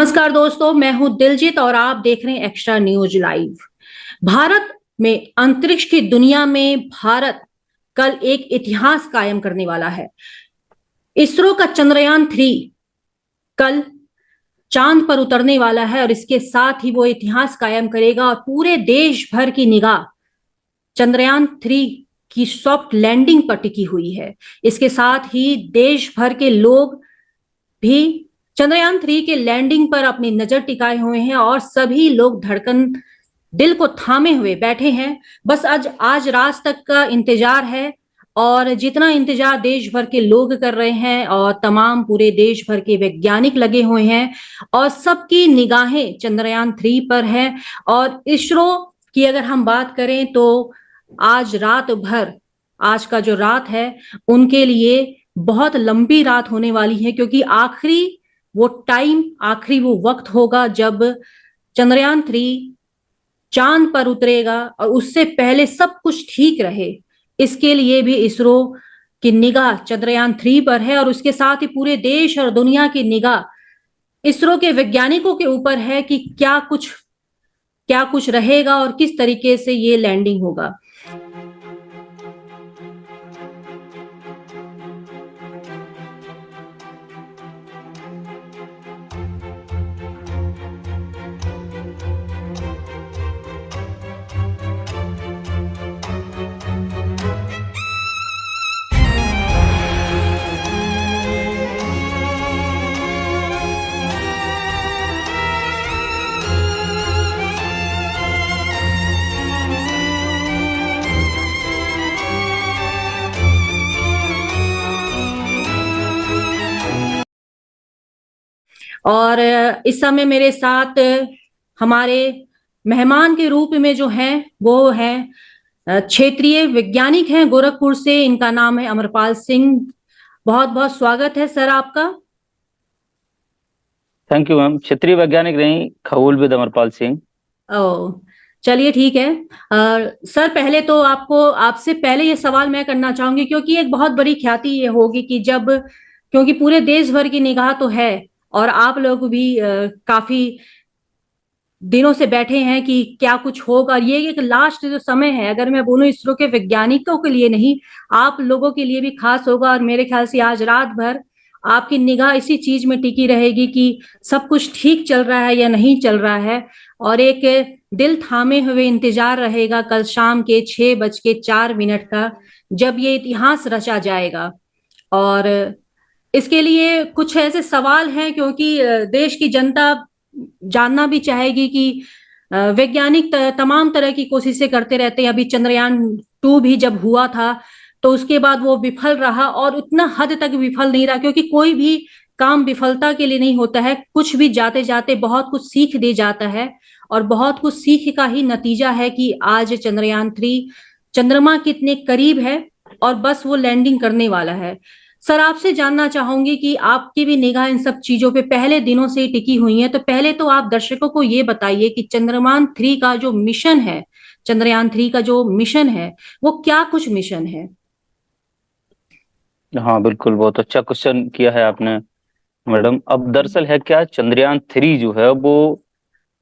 नमस्कार दोस्तों, मैं हूं दिलजीत और आप देख रहे हैं एक्स्ट्रा न्यूज लाइव। भारत में अंतरिक्ष की दुनिया में भारत कल एक इतिहास कायम करने वाला है। इसरो का चंद्रयान 3 कल चांद पर उतरने वाला है और इसके साथ ही वो इतिहास कायम करेगा और पूरे देश भर की निगाह चंद्रयान 3 की सॉफ्ट लैंडिंग पर टिकी हुई है। इसके साथ ही देश भर के लोग भी चंद्रयान 3 के लैंडिंग पर अपनी नजर टिकाए हुए हैं और सभी लोग धड़कन दिल को थामे हुए बैठे हैं। बस आज रात तक का इंतजार है और जितना इंतजार देश भर के लोग कर रहे हैं और तमाम पूरे देश भर के वैज्ञानिक लगे हुए हैं और सबकी निगाहें चंद्रयान 3 पर है। और इसरो की अगर हम बात करें तो आज रात भर, आज का जो रात है उनके लिए बहुत लंबी रात होने वाली है, क्योंकि आखिरी वो वक्त होगा जब चंद्रयान 3 चांद पर उतरेगा और उससे पहले सब कुछ ठीक रहे, इसके लिए भी इसरो की निगाह चंद्रयान 3 पर है और उसके साथ ही पूरे देश और दुनिया की निगाह इसरो के वैज्ञानिकों के ऊपर है कि क्या कुछ रहेगा और किस तरीके से ये लैंडिंग होगा। और इस समय मेरे साथ हमारे मेहमान के रूप में जो हैं वो हैं क्षेत्रीय वैज्ञानिक हैं गोरखपुर से, इनका नाम है अमरपाल सिंह। बहुत बहुत स्वागत है सर आपका। Thank you ma'am. क्षेत्रीय वैज्ञानिक नहीं, खगोल विद अमरपाल सिंह। ओ चलिए ठीक है। सर पहले तो आपसे पहले ये सवाल मैं करना चाहूंगी, क्योंकि एक बहुत बड़ी ख्याति ये होगी कि क्योंकि पूरे देश भर की निगाह तो है और आप लोग भी काफी दिनों से बैठे हैं कि क्या कुछ होगा। ये एक लास्ट जो समय है, अगर मैं बोलूं इसरो के वैज्ञानिकों के लिए नहीं, आप लोगों के लिए भी खास होगा। और मेरे ख्याल से आज रात भर आपकी निगाह इसी चीज में टिकी रहेगी कि सब कुछ ठीक चल रहा है या नहीं चल रहा है, और एक दिल थामे हुए इंतजार रहेगा कल शाम के 6:04 का, जब ये इतिहास रचा जाएगा। और इसके लिए कुछ ऐसे सवाल हैं, क्योंकि देश की जनता जानना भी चाहेगी कि वैज्ञानिक तमाम तरह की कोशिशें करते रहते हैं। अभी चंद्रयान 2 भी जब हुआ था तो उसके बाद वो विफल रहा, और उतना हद तक विफल नहीं रहा, क्योंकि कोई भी काम विफलता के लिए नहीं होता है। कुछ भी जाते जाते बहुत कुछ सीख दे जाता है, और बहुत कुछ सीख का ही नतीजा है कि आज चंद्रयान 3 चंद्रमा के इतने करीब है और बस वो लैंडिंग करने वाला है। सर आपसे जानना चाहूंगी कि आपकी भी निगाह इन सब चीजों पे पहले दिनों से ही टिकी हुई है, तो पहले तो आप दर्शकों को ये बताइए कि चंद्रयान 3 का जो मिशन है, वो क्या कुछ मिशन है। हाँ बिल्कुल, बहुत अच्छा क्वेश्चन किया है आपने मैडम। अब दरअसल है क्या, चंद्रयान 3 जो है वो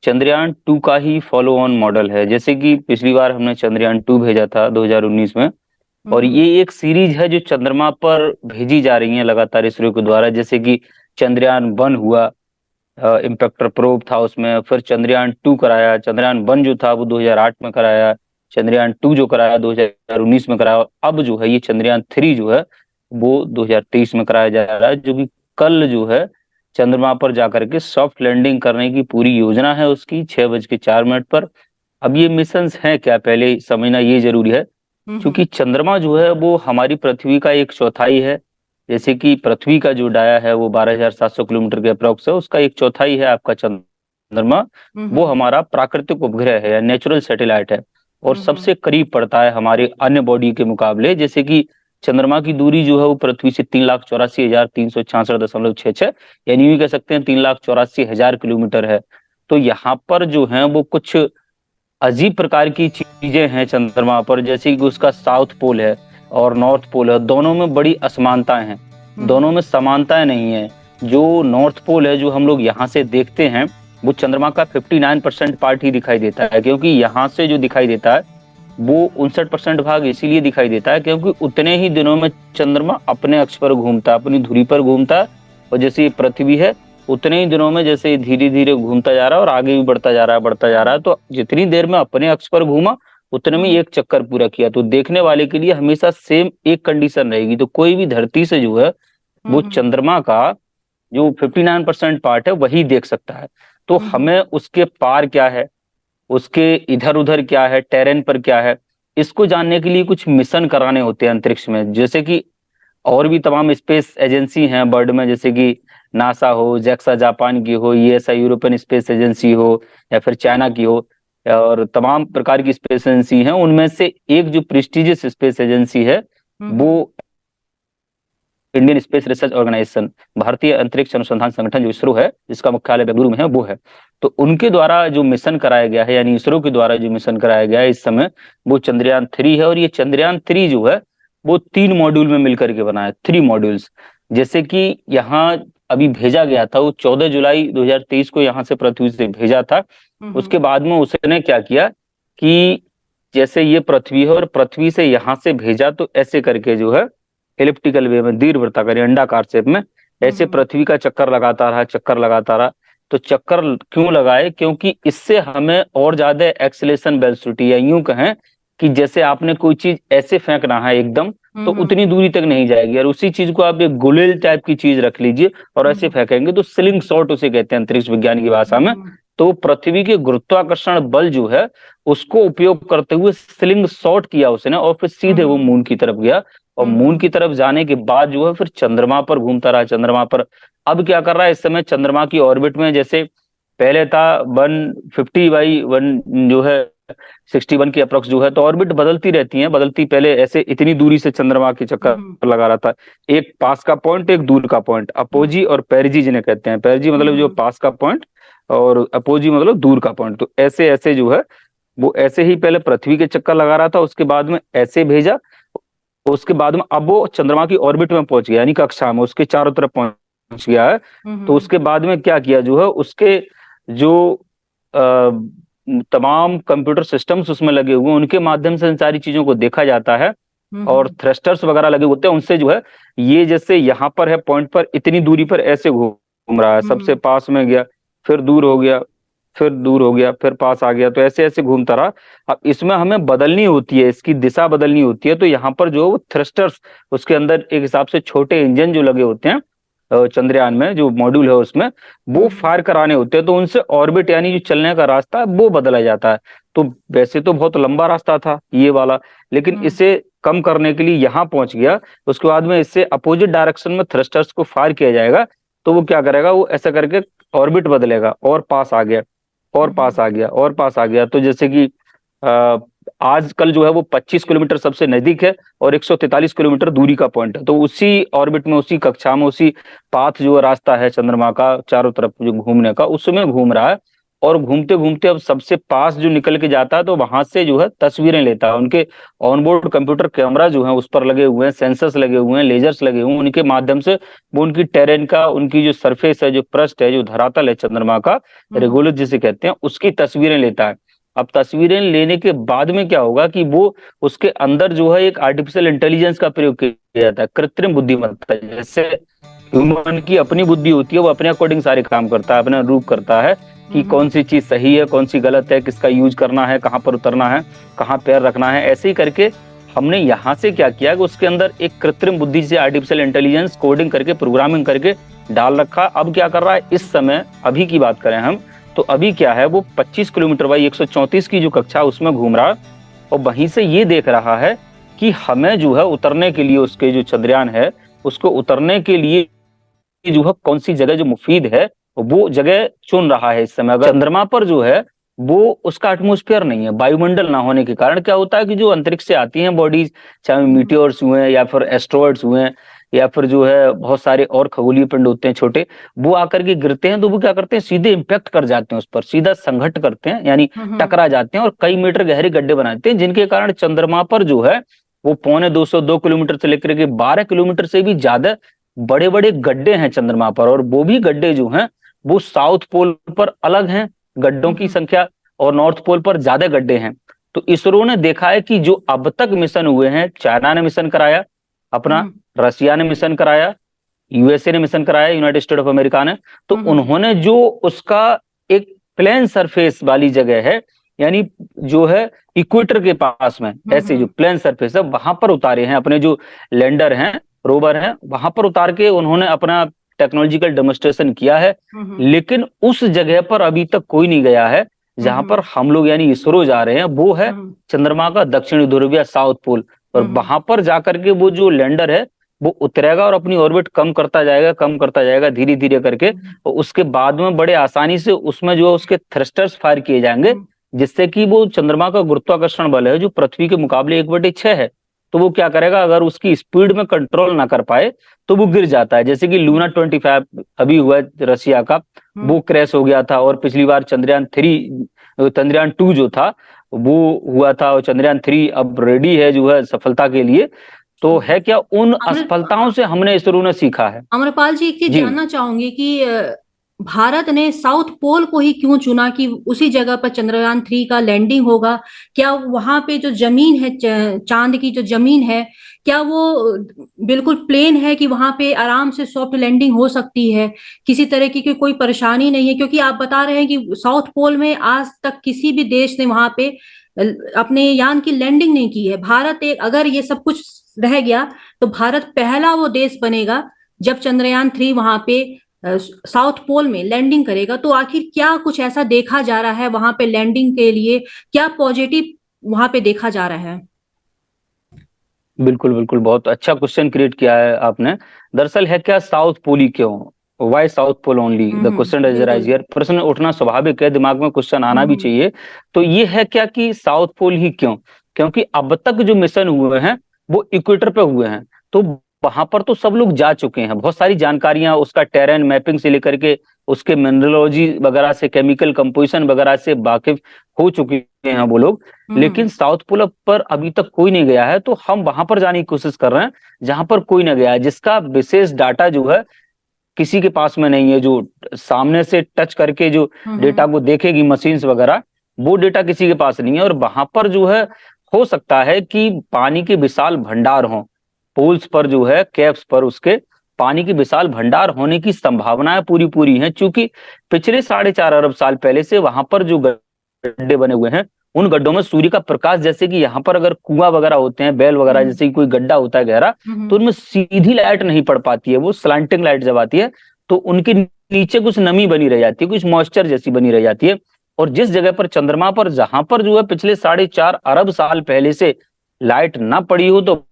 चंद्रयान 2 का ही फॉलो ऑन मॉडल है। जैसे कि पिछली बार हमने चंद्रयान 2 भेजा था 2019 में, और ये एक सीरीज है जो चंद्रमा पर भेजी जा रही है लगातार इसरो के द्वारा। जैसे कि चंद्रयान 1 हुआ, इम्पैक्टर प्रोब था उसमें, फिर चंद्रयान 2 कराया, चंद्रयान 1 जो था वो 2008 में कराया, चंद्रयान 2 जो कराया 2019 में कराया, और अब जो है ये चंद्रयान 3 जो है वो 2023 में कराया जा रहा है, जो कि कल जो है चंद्रमा पर जाकर के सॉफ्ट लैंडिंग करने की पूरी योजना है उसकी 6:04 पर। अब ये मिशन है क्या, पहले समझना ये जरूरी है, क्योंकि चंद्रमा जो है वो हमारी पृथ्वी का 1/4 है। जैसे कि पृथ्वी का जो डाया है वो 12,700 किलोमीटर के अप्रोक्स है, उसका 1/4 है आपका चंद्रमा। वो हमारा प्राकृतिक उपग्रह है या नेचुरल सैटेलाइट है, और सबसे करीब पड़ता है हमारे अन्य बॉडी के मुकाबले। जैसे कि चंद्रमा की दूरी जो है वो पृथ्वी से 3,84,366.66, यानी यूं कह सकते हैं 3,84,000 किलोमीटर है। तो यहाँ पर जो है वो कुछ अजीब प्रकार की चीजें हैं चंद्रमा पर, जैसे कि उसका साउथ पोल है और नॉर्थ पोल है, दोनों में बड़ी असमानताएं हैं, दोनों में समानताएं नहीं है। जो नॉर्थ पोल है जो हम लोग यहाँ से देखते हैं वो चंद्रमा का 59% पार्ट ही दिखाई देता है, क्योंकि यहाँ से जो दिखाई देता है वो 59% भाग इसीलिए दिखाई देता है क्योंकि उतने ही दिनों में चंद्रमा अपने अक्ष पर घूमता है, अपनी धुरी पर घूमता है। और जैसे ये पृथ्वी है उतने ही दिनों में जैसे धीरे धीरे घूमता जा रहा है और आगे भी बढ़ता जा रहा है, बढ़ता जा रहा है। तो जितनी देर में अपने अक्ष पर घूमा उतने में एक चक्कर पूरा किया। तो देखने वाले के लिए हमेशा सेम एक कंडीशन रहेगी। तो कोई भी धरती से जो है वो चंद्रमा का जो 59% पार्ट है वही देख सकता है। तो हमें उसके पार क्या है, उसके इधर उधर क्या है, टेरेन पर क्या है, इसको जानने के लिए कुछ मिशन कराने होते हैं अंतरिक्ष में। जैसे कि और भी तमाम स्पेस एजेंसी हैं वर्ल्ड में, जैसे कि नासा हो, जेक्सा जापान की हो, ईएसआ यूरोपियन स्पेस एजेंसी हो, या फिर चाइना की हो, और तमाम प्रकार की स्पेस एजेंसी हैं। उनमें से एक जो प्रेस्टिजियस स्पेस एजेंसी है वो इंडियन स्पेस रिसर्च ऑर्गेनाइजेशन, भारतीय अंतरिक्ष अनुसंधान संगठन जो इसरो है, जिसका मुख्यालय बेंगलुरु में है, वो है। तो उनके द्वारा जो मिशन कराया गया है, यानी इसरो के द्वारा जो मिशन कराया गया है इस समय, वो चंद्रयान 3 है। और ये चंद्रयान 3 जो है वो 3 मॉड्यूल में मिलकर के बना है, 3 मॉड्यूल्स। जैसे कि यहाँ अभी भेजा गया था, वो 14 जुलाई 2023 को यहाँ से पृथ्वी से भेजा था। उसके बाद में उसने क्या किया कि जैसे ये पृथ्वी है और पृथ्वी से यहाँ से भेजा, तो ऐसे करके जो है एलिप्टिकल वे में, दीर्घवृत्ताकार अंडाकार शेप में ऐसे पृथ्वी का चक्कर लगाता रहा, चक्कर लगाता रहा। तो चक्कर क्यों लगाए? क्योंकि इससे हमें और ज्यादा एक्सेलेरेशन वेलोसिटी, या यूं कहें कि जैसे आपने कोई चीज ऐसे फेंकना है एकदम, तो उतनी दूरी तक नहीं जाएगी। और उसी चीज को आप एक गुलेल टाइप की चीज रख लीजिए और ऐसे फेंकेंगे तो स्लिंग शॉट उसे कहते हैं अंतरिक्ष विज्ञान की भाषा में। तो पृथ्वी के गुरुत्वाकर्षण बल जो है उसको उपयोग करते हुए स्लिंग शॉट किया उसने, और फिर सीधे वो मून की तरफ गया। और मून की तरफ जाने के बाद जो है फिर चंद्रमा पर घूमता रहा, चंद्रमा पर। अब क्या कर रहा है इस समय चंद्रमा की ऑर्बिट में? जैसे पहले था 150/1 जो है 61 की अप्रोक्स जो है, तो ऑर्बिट बदलती रहती है, बदलती। पहले ऐसे इतनी दूरी से चंद्रमा के चक्कर लगा रहा था, एक पास का पॉइंट, एक दूर का पॉइंट, अपोजी और पेरिजी जिन्हें कहते हैं। पेरिजी मतलब जो पास का पॉइंट और अपोजी मतलब दूर का पॉइंट। तो ऐसे ऐसे जो है वो ऐसे ही पहले पृथ्वी के चक्कर लगा रहा था, उसके बाद में ऐसे भेजा, उसके बाद में अब वो चंद्रमा की ऑर्बिट में पहुंच गया, यानी कक्षा में उसके चारों तरफ पहुंच गया है। तो उसके बाद में क्या किया जो है, उसके जो तमाम कंप्यूटर सिस्टम्स उसमें लगे हुए हैं उनके माध्यम से इन सारी चीजों को देखा जाता है। और थ्रस्टर्स वगैरह लगे होते हैं, उनसे जो है ये जैसे यहाँ पर है पॉइंट पर, इतनी दूरी पर ऐसे घूम रहा है, सबसे पास में गया, फिर दूर हो गया, फिर दूर हो गया, फिर पास आ गया, तो ऐसे ऐसे घूमता रहा। अब इसमें हमें बदलनी होती है, इसकी दिशा बदलनी होती है। तो यहाँ पर जो थ्रस्टर्स, उसके अंदर एक हिसाब से छोटे इंजन जो लगे होते हैं चंद्रयान में, जो मॉड्यूल है उसमें, वो फायर कराने होते हैं। तो उनसे ऑर्बिट यानी जो चलने का रास्ता है वो बदला जाता है। तो वैसे तो बहुत लंबा रास्ता था ये वाला, लेकिन इसे कम करने के लिए यहाँ पहुंच गया। उसके बाद में इससे अपोजिट डायरेक्शन में थ्रस्टर्स को फायर किया जाएगा, तो वो क्या करेगा, वो ऐसा करके ऑर्बिट बदलेगा, और पास आ गया, और पास आ गया, और पास आ गया। तो जैसे कि आजकल जो है वो 25 किलोमीटर सबसे नजदीक है और 143 किलोमीटर दूरी का पॉइंट है। तो उसी ऑर्बिट में, उसी कक्षा में, उसी पाथ जो रास्ता है चंद्रमा का चारों तरफ जो घूमने का, उसमें घूम रहा है। और घूमते घूमते अब सबसे पास जो निकल के जाता है तो वहां से जो है तस्वीरें लेता है। उनके ऑनबोर्ड कंप्यूटर कैमरा जो है उस पर लगे हुए हैं, सेंसर्स लगे हुए हैं, लेजर्स लगे हुए हैं, उनके माध्यम से वो उनकी टेरेन का, उनकी जो सरफेस है, जो पृष्ठ है, जो धरातल है चंद्रमा का, रेगोलिस जिसे कहते हैं, उसकी तस्वीरें लेता है। अब तस्वीरें लेने के बाद में क्या होगा कि वो उसके अंदर जो है एक आर्टिफिशियल इंटेलिजेंस का प्रयोग किया जाता है, कृत्रिम बुद्धिमत्ता। जैसे ह्यूमन की अपनी बुद्धि होती है, वो अपने अकॉर्डिंग सारे काम करता है, अपना रूप करता है कि कौन सी चीज सही है, कौन सी गलत है, किसका यूज करना है, कहाँ पर उतरना है, कहाँ पैर रखना है। ऐसे ही करके हमने यहाँ से क्या किया कि उसके अंदर एक कृत्रिम बुद्धि से आर्टिफिशियल इंटेलिजेंस कोडिंग करके, प्रोग्रामिंग करके डाल रखा। अब क्या कर रहा है इस समय, अभी की बात करें हम, तो अभी क्या है, वो 25 किलोमीटर बाई 134 की जो कक्षा उसमें घूम रहा है, और वहीं से ये देख रहा है कि हमें जो है उतरने के लिए, उसके जो चंद्रयान है उसको उतरने के लिए जो है कौन सी जगह जो मुफीद है वो जगह चुन रहा है इस समय। अगर चंद्रमा पर जो है वो उसका एटमॉस्फेयर नहीं है, वायुमंडल ना होने के कारण क्या होता है कि जो अंतरिक्ष से आती हैं बॉडीज, चाहे मीटियोर्स हुए या फिर एस्ट्रॉइड्स हुए या फिर जो है बहुत सारे और खगोलीय पिंड होते हैं छोटे, वो आकर के गिरते हैं, तो वो क्या करते हैं, सीधे इम्पैक्ट कर जाते हैं उस पर, सीधा संघट करते हैं, यानी टकरा जाते हैं और कई मीटर गहरे गड्ढे बनाते हैं, जिनके कारण चंद्रमा पर जो है वो 2.25-2 किलोमीटर से लेकर के 12 किलोमीटर से भी ज्यादा बड़े बड़े गड्ढे हैं चंद्रमा पर, और वो भी गड्ढे जो हैं वो साउथ पोल पर अलग हैं गड्ढों की संख्या, और नॉर्थ पोल पर ज्यादा गड्ढे हैं। तो इसरो ने देखा है कि जो अब तक मिशन हुए हैं, चाइना ने मिशन कराया अपना, रशिया ने मिशन कराया, यूएसए ने मिशन कराया, यूनाइटेड स्टेट ऑफ अमेरिका ने, तो उन्होंने जो उसका एक प्लेन सरफेस वाली जगह है, यानी जो है इक्वेटर के पास में ऐसे जो प्लेन सरफेस है वहां पर उतारे हैं अपने जो लैंडर हैं, रोवर हैं, वहां पर उतार के उन्होंने अपना टेक्नोलॉजिकल डेमोन्स्ट्रेशन किया है। लेकिन उस जगह पर अभी तक कोई नहीं गया है जहां पर हम लोग यानी इसरो जा रहे हैं, वो है चंद्रमा का दक्षिणी ध्रुव या साउथ पोल। और वहां पर जाकर के वो जो लैंडर है वो उतरेगा और अपनी ऑर्बिट कम करता जाएगा धीरे धीरे करके, और उसके बाद में बड़े आसानी से उसमें जो है उसके थ्रस्टर्स फायर किए जाएंगे, जिससे कि वो चंद्रमा का गुरुत्वाकर्षण बल है जो पृथ्वी के मुकाबले 1/6 है, तो वो क्या करेगा, अगर उसकी स्पीड में कंट्रोल ना कर पाए तो वो गिर जाता है। जैसे कि लूना 25 अभी हुआ है रशिया का, वो क्रैश हो गया था, और पिछली बार चंद्रयान 2 जो था वो हुआ था, और चंद्रयान 3 अब रेडी है जो है सफलता के लिए। तो है क्या, उन असफलताओं से हमने इसरो ने सीखा है। अमरपाल जी, एक चीज जानना चाहूंगी कि भारत ने साउथ पोल को ही क्यों चुना कि उसी जगह पर चंद्रयान 3 का लैंडिंग होगा? क्या वहां पे जो जमीन है, चांद की जो जमीन है, क्या वो बिल्कुल प्लेन है कि वहां पे आराम से सॉफ्ट लैंडिंग हो सकती है, किसी तरह की कोई परेशानी नहीं है? क्योंकि आप बता रहे हैं कि साउथ पोल में आज तक किसी भी देश ने वहां पे अपने यान की लैंडिंग नहीं की है। भारत एक, अगर ये सब कुछ रह गया तो भारत पहला वो देश बनेगा जब चंद्रयान 3 वहां पे साउथ पोल में लैंडिंग करेगा। तो आखिर क्या कुछ ऐसा देखा जा रहा है वहां पे लैंडिंग के लिए, क्या पॉजिटिव वहां पे देखा जा रहा है? बिल्कुल बिल्कुल, बहुत अच्छा क्वेश्चन क्रिएट किया है आपने। दरअसल है क्या, साउथ पोल ही क्यों, why south pole only, the question is rise here. प्रश्न उठना स्वाभाविक है, दिमाग में क्वेश्चन आना भी चाहिए। तो ये है क्या कि साउथ पोल ही क्यों, क्योंकि अब तक जो मिशन हुए हैं वो इक्वेटर पे हुए हैं, तो वहां पर तो सब लोग जा चुके हैं, बहुत सारी जानकारियां उसका टेरेन मैपिंग से लेकर के उसके मिनरलोजी वगैरह से, केमिकल कंपोजिशन वगैरह से वाकिफ हो चुके हैं वो लोग। लेकिन साउथ पोल पर अभी तक कोई नहीं गया है, तो हम वहां पर जाने की कोशिश कर रहे हैं जहां पर कोई नहीं गया है, जिसका विशेष डाटा जो है किसी के पास में नहीं है, जो सामने से टच करके जो डेटा को देखेगी मशीन्स वगैरह, वो डेटा किसी के पास नहीं है। और वहां पर जो है हो सकता है कि पानी के विशाल भंडार हों, पोल्स पर जो है, कैप्स पर उसके पानी की विशाल भंडार होने की संभावनाएं पूरी हैं, क्योंकि पिछले 4.5 अरब साल पहले से वहां पर जो गड्ढे बने हुए हैं, उन गड्ढों में सूर्य का प्रकाश, जैसे कि यहाँ पर अगर कुआं वगैरह होते हैं, बैल वगैरह, जैसे कि कोई गड्ढा होता है गहरा, तो उनमें सीधी लाइट नहीं पड़ पाती है, वो स्लांटिंग लाइट जब आती है तो उनके नीचे कुछ नमी बनी रह जाती है, कुछ मॉइस्चर जैसी बनी रह जाती है। और जिस जगह पर चंद्रमा पर, जहां पर जो है पिछले 4.5 अरब साल पहले से लाइट ना पड़ी हो, तो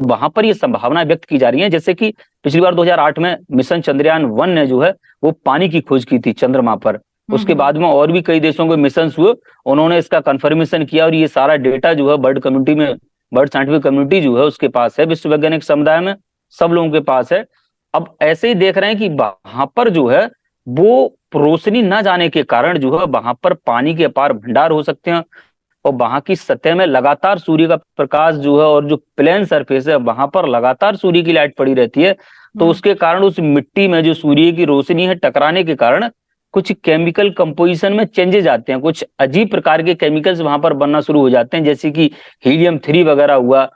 वहां पर ये संभावना व्यक्त की जा रही है। जैसे कि पिछली बार 2008 में मिशन चंद्रयान 1 ने जो है वो पानी की खोज की थी चंद्रमा पर, उसके बाद में और भी कई देशों के मिशन हुए, उन्होंने इसका कंफर्मेशन किया, और ये सारा डेटा जो है बर्ड कम्युनिटी में, बर्ड साइंटिफिक कम्युनिटी जो है उसके पास है, विश्व वैज्ञानिक समुदाय में सब लोगों के पास है। अब ऐसे ही देख रहे हैं कि वहां पर जो है वो रोशनी न जाने के कारण जो है वहां पर पानी के अपार भंडार हो सकते हैं, और वहां की सतह में लगातार सूर्य का प्रकाश जो है, और जो प्लेन सरफेस है वहां पर लगातार सूर्य की लाइट पड़ी रहती है, तो उसके कारण उस मिट्टी में जो सूर्य की रोशनी है टकराने के कारण कुछ केमिकल कंपोजिशन में चेंजेस आते हैं, कुछ अजीब प्रकार के केमिकल्स वहां पर बनना शुरू हो जाते हैं, जैसे कि हीलियम 3 वगैरह हुआ,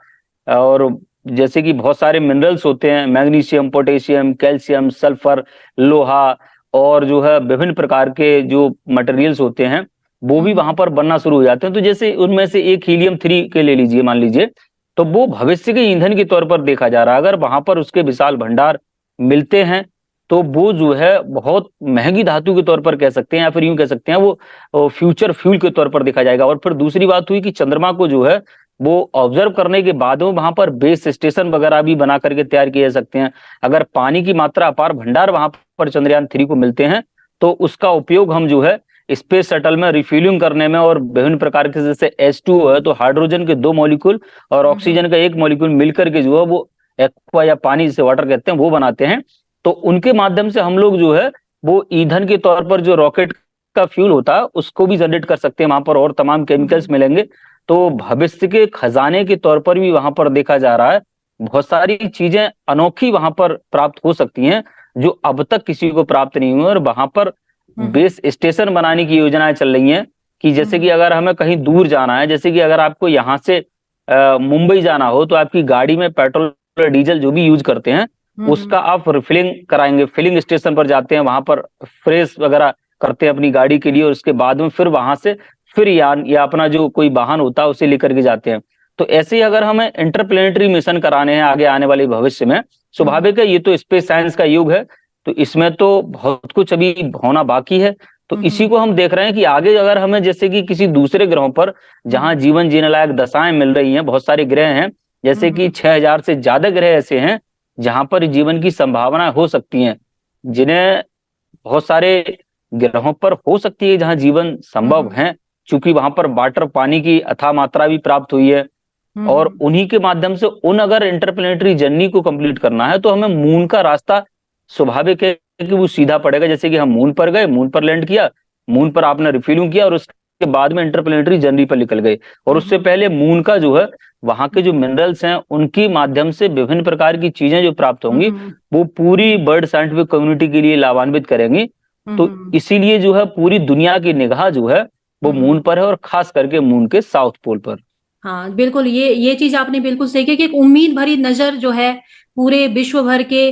और जैसे कि बहुत सारे मिनरल्स होते हैं, मैग्नीशियम, पोटेशियम, कैल्शियम, सल्फर, लोहा, और जो है विभिन्न प्रकार के जो मटेरियल्स होते हैं वो भी वहां पर बनना शुरू हो जाते हैं। तो जैसे उनमें से एक हीलियम 3 के ले लीजिए, मान लीजिए, तो वो भविष्य के ईंधन के तौर पर देखा जा रहा है। अगर वहां पर उसके विशाल भंडार मिलते हैं तो वो जो है बहुत महंगी धातु के तौर पर कह सकते हैं, या फिर यूं कह सकते हैं वो फ्यूचर फ्यूल के तौर पर देखा जाएगा। और फिर दूसरी बात हुई कि चंद्रमा को जो है वो ऑब्जर्व करने के बाद में वहां पर बेस स्टेशन वगैरह भी बना करके तैयार किए जा सकते हैं। अगर पानी की मात्रा अपार भंडार वहां पर चंद्रयान 3 को मिलते हैं, तो उसका उपयोग हम जो है स्पेस शटल में रिफ्यूलिंग करने में, और विभिन्न प्रकार के, जैसे H2O है तो हाइड्रोजन के 2 मॉलिक्यूल और ऑक्सीजन का 1 मॉलिक्यूल मिलकर के जो है वो एक्वा या पानी जिसे वाटर कहते हैं वो बनाते हैं। तो उनके माध्यम से हम लोग जो है वो ईंधन के तौर पर जो रॉकेट का फ्यूल होता है उसको भी जनरेट कर सकते हैं वहां पर, और तमाम केमिकल्स मिलेंगे। तो भविष्य के खजाने के तौर पर भी वहां पर देखा जा रहा है बहुत सारी चीजें अनोखी वहां पर प्राप्त हो सकती हैं जो अब तक किसी को प्राप्त नहीं हुई, और वहां पर बेस स्टेशन बनाने की योजनाएं चल रही हैं कि जैसे कि अगर हमें कहीं दूर जाना है, जैसे कि अगर आपको यहाँ से मुंबई जाना हो तो आपकी गाड़ी में पेट्रोल और डीजल जो भी यूज करते हैं उसका आप रिफिलिंग कराएंगे, फिलिंग स्टेशन पर जाते हैं, वहां पर फ्रेश वगैरह करते हैं अपनी गाड़ी के लिए, और उसके बाद में फिर वहां से फिर यान या अपना जो कोई वाहन होता है उसे लेकर के जाते हैं। तो ऐसे ही अगर हमें इंटरप्लेनेटरी मिशन कराने हैं आगे आने वाले भविष्य में, स्वाभाविक है ये तो स्पेस साइंस का युग है, तो इसमें तो बहुत कुछ अभी होना बाकी है। तो इसी को हम देख रहे हैं कि आगे अगर हमें जैसे कि किसी दूसरे ग्रहों पर जहां जीवन जीने लायक दशाएं मिल रही हैं, बहुत सारे ग्रह हैं, जैसे कि 6000 से ज्यादा ग्रह ऐसे हैं जहां पर जीवन की संभावना हो सकती हैं, जिन्हें बहुत सारे ग्रहों पर हो सकती है जहां जीवन संभव है, क्योंकि वहां पर वाटर पानी की अथाह मात्रा भी प्राप्त हुई है। और उन्हीं के माध्यम से उन अगर इंटरप्लेनेटरी जर्नी को कंप्लीट करना है तो हमें मून का रास्ता स्वाभाविक है कि वो सीधा पड़ेगा। जैसे कि हम मून पर गए, मून पर लैंड किया, मून पर आपने रिफ्यूलिंग किया और उसके बाद में इंटरप्लेनेटरी जर्नी पर निकल गए, और उससे पहले मून का जो है वहां के जो मिनरल्स हैं उनके माध्यम से विभिन्न प्रकार की चीजें जो प्राप्त होंगी वो पूरी बर्ड साइंटिफिक कम्युनिटी के लिए लाभान्वित करेंगी। तो इसीलिए जो है पूरी दुनिया की निगाह जो है वो मून पर है, और खास करके मून के साउथ पोल पर। हाँ बिल्कुल, ये चीज आपने बिल्कुल सही की कि एक उम्मीद भरी नजर जो है पूरे विश्व भर के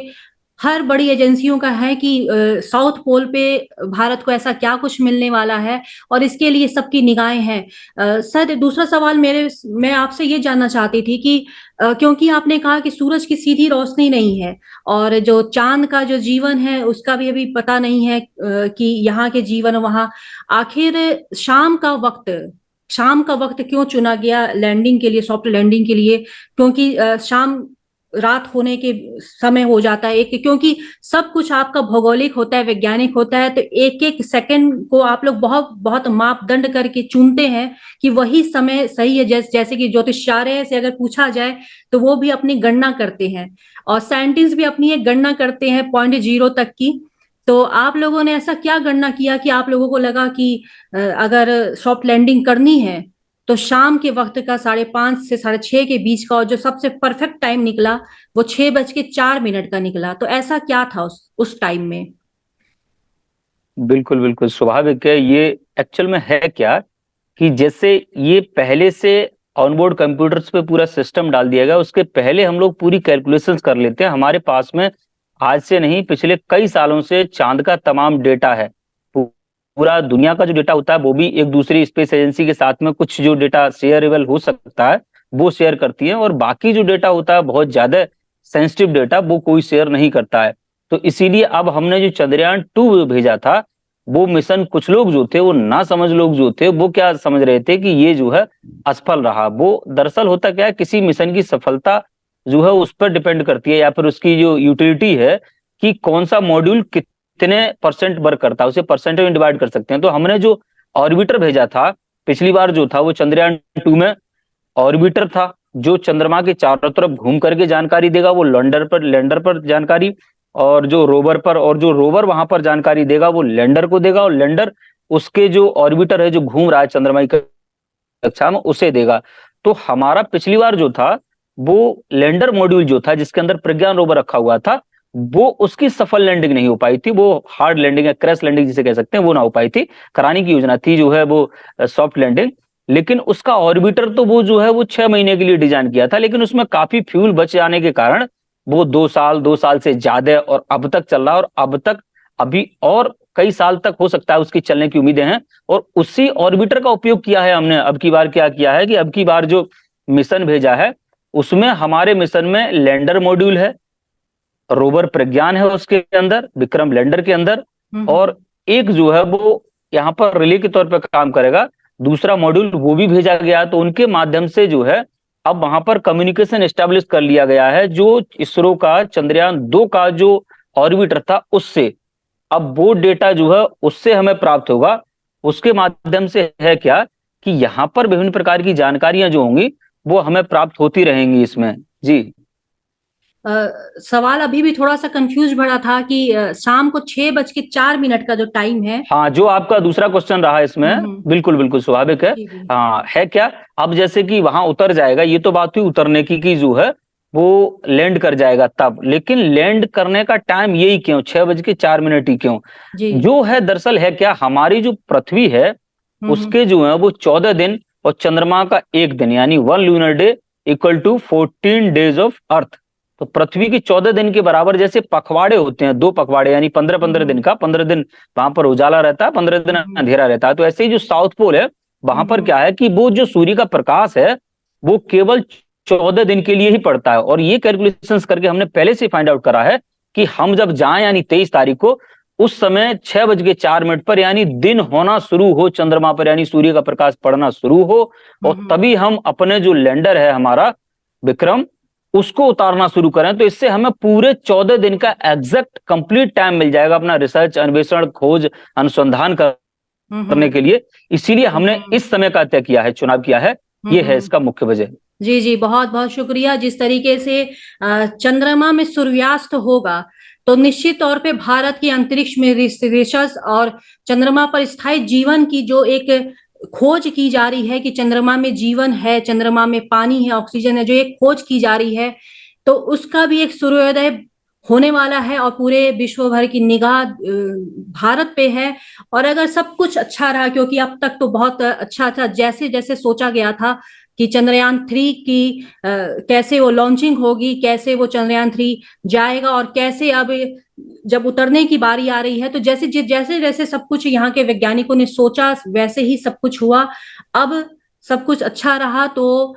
हर बड़ी एजेंसियों का है कि साउथ पोल पे भारत को ऐसा क्या कुछ मिलने वाला है, और इसके लिए सबकी निगाहें हैं। सर, दूसरा सवाल मैं आपसे ये जानना चाहती थी कि क्योंकि आपने कहा कि सूरज की सीधी रोशनी नहीं है और जो चांद का जो जीवन है उसका भी अभी पता नहीं है कि यहाँ के जीवन वहाँ, आखिर शाम का वक्त क्यों चुना गया लैंडिंग के लिए, सॉफ्ट लैंडिंग के लिए? क्योंकि शाम रात होने के समय हो जाता है, एक क्योंकि सब कुछ आपका भौगोलिक होता है, वैज्ञानिक होता है, तो एक एक सेकंड को आप लोग बहुत बहुत मापदंड करके चुनते हैं कि वही समय सही है। जैसे कि ज्योतिषाचार्य से अगर पूछा जाए तो वो भी अपनी गणना करते हैं, और साइंटिस्ट भी अपनी एक गणना करते हैं 0.0 तक की। तो आप लोगों ने ऐसा क्या गणना किया कि आप लोगों को लगा कि अगर सॉफ्ट लैंडिंग करनी है तो शाम के वक्त का 5:30 से 6:30 के बीच का, और जो सबसे परफेक्ट टाइम निकला वो 6:04 का निकला? तो ऐसा क्या था उस टाइम में? बिल्कुल बिल्कुल स्वाभाविक है। ये एक्चुअल में है क्या कि जैसे ये पहले से ऑनबोर्ड कंप्यूटर्स पे पूरा सिस्टम डाल दिया गया, उसके पहले हम लोग पूरी कैलकुलेशंस कर लेते हैं। हमारे पास में आज से नहीं पिछले कई सालों से चांद का तमाम डेटा है, पूरा दुनिया का जो डेटा होता है वो भी एक दूसरी स्पेस एजेंसी के साथ में कुछ जो डेटा शेयरेबल हो सकता है वो शेयर करती है, और बाकी जो डेटा होता है बहुत ज्यादा सेंसिटिव डेटा वो कोई शेयर नहीं करता है। तो इसीलिए अब हमने जो चंद्रयान 2 भेजा था वो मिशन, कुछ लोग जो थे वो ना समझ लोग जो थे वो क्या समझ रहे थे कि ये जो है असफल रहा। वो दरअसल होता क्या है, किसी मिशन की सफलता जो है उस पर डिपेंड करती है, या फिर उसकी जो यूटिलिटी है कि कौन सा मॉड्यूल कितने परसेंट वर्क करता है, उसे परसेंटेज में डिवाइड कर सकते हैं। तो हमने जो ऑर्बिटर भेजा था पिछली बार जो था वो चंद्रयान 2 में ऑर्बिटर था जो चंद्रमा के चारों तरफ घूम करके जानकारी देगा, वो लैंडर पर जानकारी, और जो रोवर वहां पर जानकारी देगा वो लैंडर को देगा, और लैंडर उसके जो ऑर्बिटर है जो घूम रहा है चंद्रमा की कक्षा में उसे देगा। तो हमारा पिछली बार जो था वो लैंडर मॉड्यूल जो था जिसके अंदर प्रज्ञान रोवर रखा हुआ था वो उसकी सफल लैंडिंग नहीं हो पाई थी, वो हार्ड लैंडिंग या क्रैश लैंडिंग जिसे कह सकते हैं वो ना हो पाई थी। कराने की योजना थी जो है वो सॉफ्ट लैंडिंग, लेकिन उसका ऑर्बिटर तो वो जो है वो 6 महीने के लिए डिजाइन किया था, लेकिन उसमें काफी फ्यूल बच जाने के कारण वो 2 साल से ज्यादा और अब तक चल रहा है, और अब तक अभी और कई साल तक हो सकता है उसकी चलने की उम्मीदें हैं। और उसी ऑर्बिटर का उपयोग किया है हमने। अब की बार क्या किया है कि अब की बार जो मिशन भेजा है उसमें हमारे मिशन में लैंडर मॉड्यूल है, रोवर प्रज्ञान है उसके अंदर, विक्रम लैंडर के अंदर, और एक जो है वो यहाँ पर रिले के तौर पर काम करेगा, दूसरा मॉड्यूल वो भी भेजा गया। तो उनके माध्यम से जो है अब वहां पर कम्युनिकेशन एस्टेब्लिश कर लिया गया है, जो इसरो का चंद्रयान 2 का जो ऑर्बिटर था उससे अब वो डेटा जो है उससे हमें प्राप्त होगा। उसके माध्यम से है क्या कि यहाँ पर विभिन्न प्रकार की जानकारियां जो होंगी वो हमें प्राप्त होती रहेंगी इसमें। जी सवाल अभी भी थोड़ा सा कंफ्यूज भरा था कि शाम को 6:04 का जो टाइम है। हाँ, जो आपका दूसरा क्वेश्चन रहा इसमें, बिल्कुल बिल्कुल स्वाभाविक है। हाँ, है क्या, अब जैसे कि वहां उतर जाएगा, ये तो बात हुई उतरने की जो है वो लैंड कर जाएगा तब, लेकिन लैंड करने का टाइम यही क्यों 6:04 ही क्यों? जी। जो है दरअसल है क्या, हमारी जो पृथ्वी है उसके जो है वो 14 दिन और चंद्रमा का 1 दिन, यानी 1 lunar day equal to 14 days of earth. तो पृथ्वी की 14 दिन के बराबर जैसे पखवाड़े होते हैं, 2 पखवाड़े यानी 15-15 दिन का, 15 दिन वहां पर उजाला रहता है, 15 दिन अंधेरा रहता है। तो ऐसे ही जो साउथ पोल है वहां पर क्या है कि वो जो सूर्य का प्रकाश है वो केवल 14 दिन के लिए ही पड़ता है। और ये कैलकुलेशंस करके हमने पहले से फाइंड आउट करा है कि हम जब जाएं यानी 23 तारीख को, उस समय 6:04 पर यानी दिन होना शुरू हो चंद्रमा पर, यानी सूर्य का प्रकाश पड़ना शुरू हो, और तभी हम अपने जो लैंडर है हमारा विक्रम उसको उतारना शुरू करें। तो इससे हमें पूरे 14 दिन का एग्जैक्ट कंप्लीट टाइम मिल जाएगा अपना रिसर्च, अन्वेषण, खोज, अनुसंधान करने के लिए। इसीलिए हमने इस समय का तय किया है, चुनाव किया है, ये है इसका मुख्य वजह। जी जी, बहुत बहुत शुक्रिया। जिस तरीके से चंद्रमा में सूर्यास्त होगा तो निश्चित तौर पे भारत के अंतरिक्ष में रिसर्च और चंद्रमा पर स्थायी जीवन की जो एक खोज की जा रही है कि चंद्रमा में जीवन है, चंद्रमा में पानी है, ऑक्सीजन है, जो एक खोज की जा रही है, तो उसका भी एक सूर्योदय होने वाला है और पूरे विश्व भर की निगाह भारत पे है। और अगर सब कुछ अच्छा रहा, क्योंकि अब तक तो बहुत अच्छा था, जैसे जैसे सोचा गया था कि चंद्रयान 3 की कैसे वो लॉन्चिंग होगी, कैसे वो चंद्रयान 3 जाएगा, और कैसे अब जब उतरने की बारी आ रही है तो जैसे जैसे सब कुछ यहाँ के वैज्ञानिकों ने सोचा वैसे ही सब कुछ हुआ। अब सब कुछ अच्छा रहा तो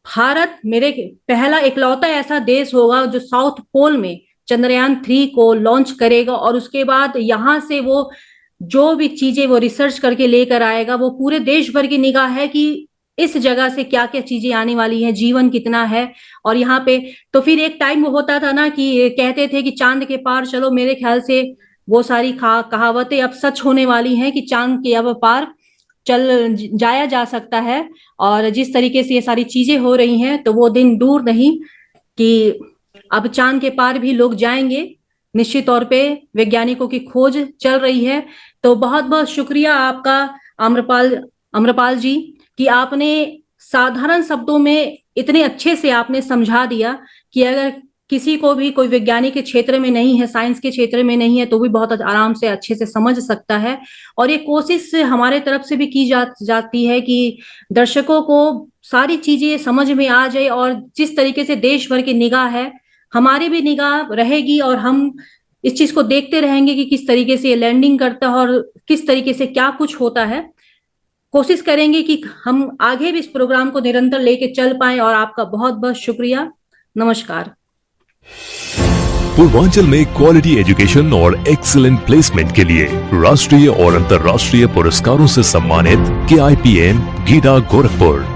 भारत मेरे पहला इकलौता ऐसा देश होगा जो साउथ पोल में चंद्रयान 3 को लॉन्च करेगा, और उसके बाद यहाँ से वो जो भी चीजें वो रिसर्च करके लेकर आएगा वो पूरे देश भर की निगाह है कि इस जगह से क्या क्या चीजें आने वाली हैं, जीवन कितना है। और यहाँ पे तो फिर एक टाइम वो होता था ना कि कहते थे कि चांद के पार चलो, मेरे ख्याल से वो सारी कहावतें अब सच होने वाली हैं कि चांद के अब पार चल जाया जा सकता है। और जिस तरीके से ये सारी चीजें हो रही हैं तो वो दिन दूर नहीं कि अब चांद के पार भी लोग जाएंगे। निश्चित तौर पे वैज्ञानिकों की खोज चल रही है। तो बहुत बहुत शुक्रिया आपका अम्रपाल जी कि आपने साधारण शब्दों में इतने अच्छे से आपने समझा दिया कि अगर किसी को भी कोई वैज्ञानिक के क्षेत्र में नहीं है, साइंस के क्षेत्र में नहीं है, तो भी बहुत आराम से अच्छे से समझ सकता है। और ये कोशिश हमारे तरफ से भी की जाती है कि दर्शकों को सारी चीजें समझ में आ जाए, और जिस तरीके से देश भर की निगाह है हमारी भी निगाह रहेगी, और हम इस चीज को देखते रहेंगे कि किस तरीके से ये लैंडिंग करता है और किस तरीके से क्या कुछ होता है। कोशिश करेंगे कि हम आगे भी इस प्रोग्राम को निरंतर लेके चल पाएं। और आपका बहुत बहुत शुक्रिया। नमस्कार। पूर्वांचल में क्वालिटी एजुकेशन और एक्सीलेंट प्लेसमेंट के लिए राष्ट्रीय और अंतर्राष्ट्रीय पुरस्कारों से सम्मानित KIPM गीडा गोरखपुर।